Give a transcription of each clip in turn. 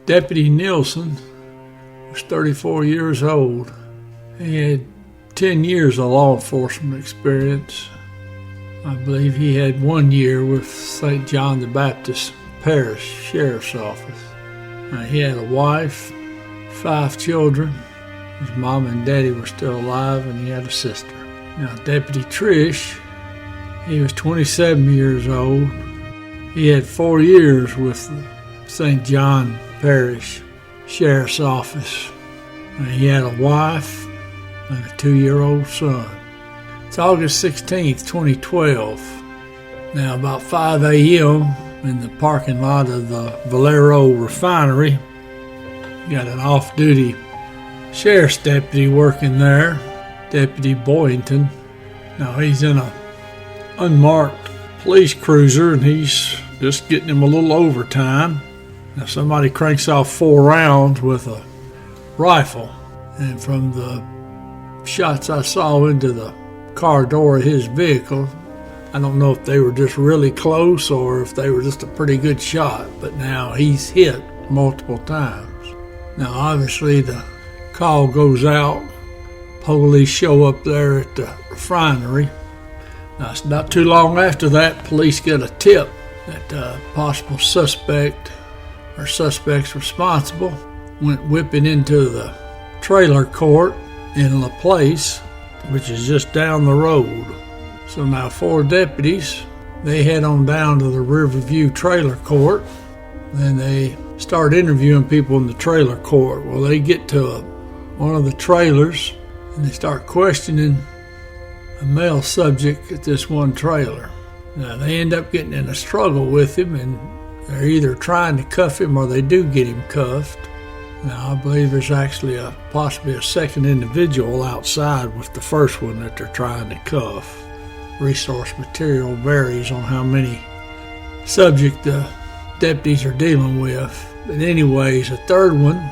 Deputy Nielsen was 34 years old. He had 10 years of law enforcement experience. I believe he had 1 year with St. John the Baptist Parish Sheriff's Office. He had a wife, 5 children. His mom and daddy were still alive, and he had a sister. Now, Deputy Triche, he was 27 years old. He had 4 years with St. John Parish Sheriff's Office. He had a wife and a 2-year-old son. It's August 16th, 2012. Now, about 5 a.m. in the parking lot of the Valero refinery, you got an off-duty sheriff's deputy working there, Deputy Boynton. Now, he's in a unmarked police cruiser, and he's just getting him a little overtime. Now, somebody cranks off 4 rounds with a rifle, and from the shots I saw into the car door of his vehicle, I don't know if they were just really close or if they were just a pretty good shot, but now he's hit multiple times. Now, obviously, the call goes out. Police show up there at the refinery. Now, it's not too long after that, police get a tip that a possible suspect or suspects responsible went whipping into the trailer court in LaPlace, which is just down the road. So now 4 deputies, they head on down to the Riverview trailer court. Then they start interviewing people in the trailer court. Well, they get to one of the trailers and they start questioning a male subject at this one trailer. Now, they end up getting in a struggle with him, and they're either trying to cuff him or they do get him cuffed. Now, I believe there's actually possibly a second individual outside with the first one that they're trying to cuff. Resource material varies on how many subjects the deputies are dealing with. But anyways, a third one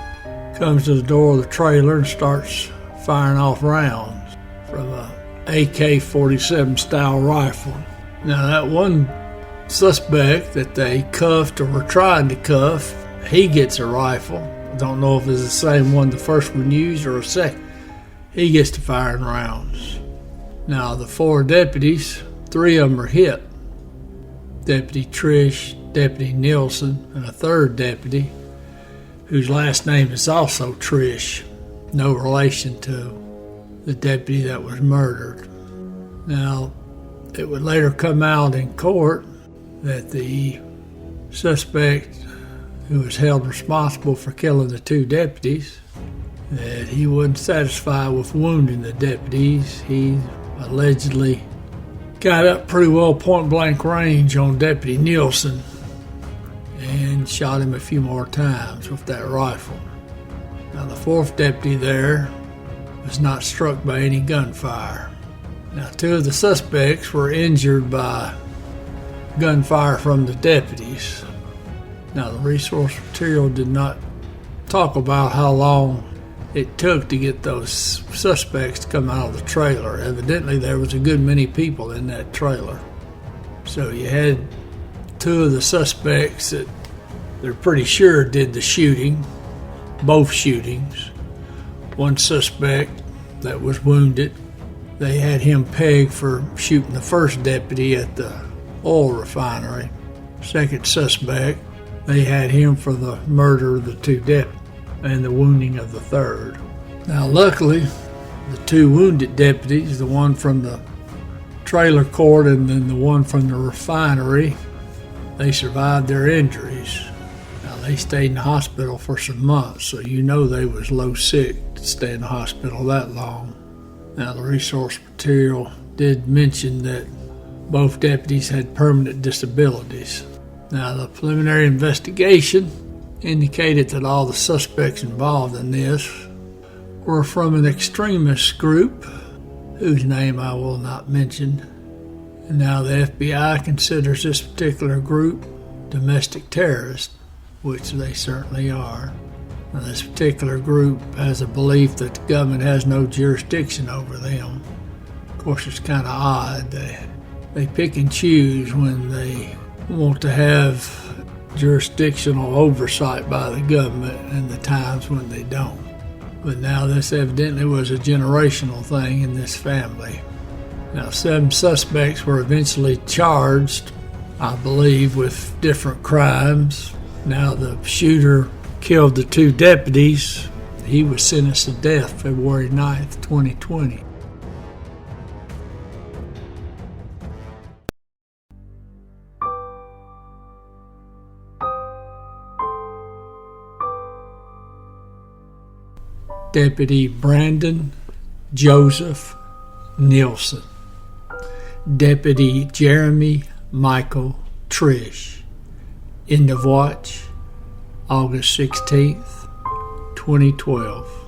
comes to the door of the trailer and starts firing off rounds from a AK-47 style rifle. Now, that one suspect that they cuffed or were trying to cuff, he gets a rifle. Don't know if it's the same one the first one used or a second. He gets to firing rounds. Now, the 4 deputies, 3 of them are hit. Deputy Triche, Deputy Nielsen, and a 3rd deputy, whose last name is also Triche, no relation to the deputy that was murdered. Now, it would later come out in court that the suspect who was held responsible for killing the 2 deputies, that he wasn't satisfied with wounding the deputies. He allegedly got up pretty well point-blank range on Deputy Nielsen and shot him a few more times with that rifle. Now, the 4th deputy there was not struck by any gunfire. Now, 2 of the suspects were injured by gunfire from the deputies. Now, the resource material did not talk about how long it took to get those suspects to come out of the trailer. Evidently, there was a good many people in that trailer. So you had 2 of the suspects that they're pretty sure did the shooting, both shootings. One suspect that was wounded, they had him pegged for shooting the 1st deputy at the oil refinery. 2nd suspect, they had him for the murder of the 2 deputies and the wounding of the 3rd. Now, luckily, the 2 wounded deputies, the one from the trailer court and then the one from the refinery, they survived their injuries. Now, they stayed in the hospital for some months, so you know they was low sick to stay in the hospital that long. Now, the resource material did mention that both deputies had permanent disabilities. Now, the preliminary investigation indicated that all the suspects involved in this were from an extremist group, whose name I will not mention. And now the FBI considers this particular group domestic terrorists, which they certainly are. Now, this particular group has a belief that the government has no jurisdiction over them. Of course, it's kind of odd. They pick and choose when they want to have jurisdictional oversight by the government and the times when they don't. But now this evidently was a generational thing in this family. Now 7 suspects were eventually charged, I believe, with different crimes. Now the shooter killed the 2 deputies. He was sentenced to death February 9th, 2020. Deputy Brandon Joseph Nielsen. Deputy Jeremy Michael Triche. End of watch, August 16th, 2012.